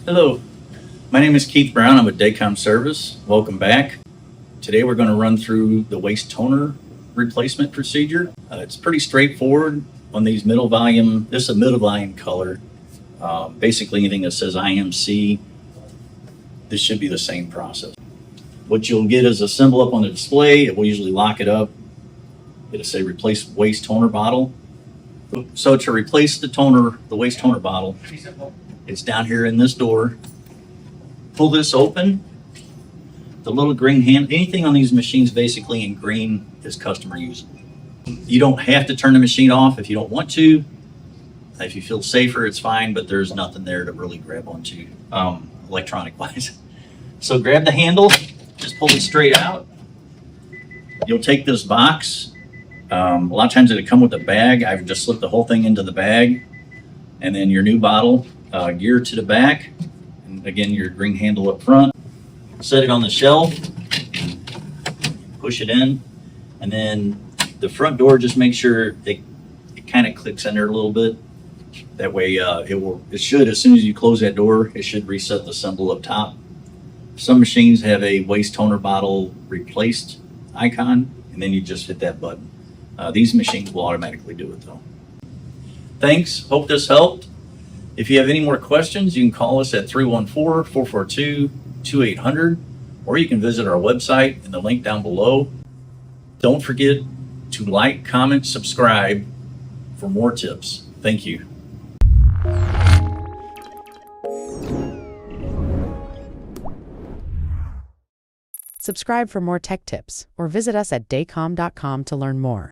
Hello, my name is Keith Brown. I'm with Daycom Service. Welcome back. Today we're going to run through the waste toner replacement procedure. It's pretty straightforward on these middle volume. This is a middle volume color. Basically anything that says IMC, this should be the same process. What you'll get is a symbol up on the display. It will usually lock it up. It'll say replace waste toner bottle. So to replace the waste toner bottle, it's down here in this door. Pull this open. The little green hand, anything on these machines basically in green is customer usable. You don't have to turn the machine off if you don't want to. If you feel safer, it's fine, but there's nothing there to really grab onto electronic wise. So grab the handle, just pull it straight out. You'll take this box. A lot of times it'll come with a bag. I've just slipped the whole thing into the bag, and then your new bottle gear to the back. And again, your green handle up front. Set it on the shelf, push it in, and then the front door, just make sure it kind of clicks in there a little bit. That way it should, as soon as you close that door, it should reset the symbol up top. Some machines have a waste toner bottle replaced icon, and then you just hit that button. These machines will automatically do it though. Thanks, hope this helped. If you have any more questions, you can call us at 314-442-2800, or you can visit our website in the link down below. Don't forget to like, comment, subscribe for more tips. Thank you. Subscribe for more tech tips or visit us at daycom.com to learn more.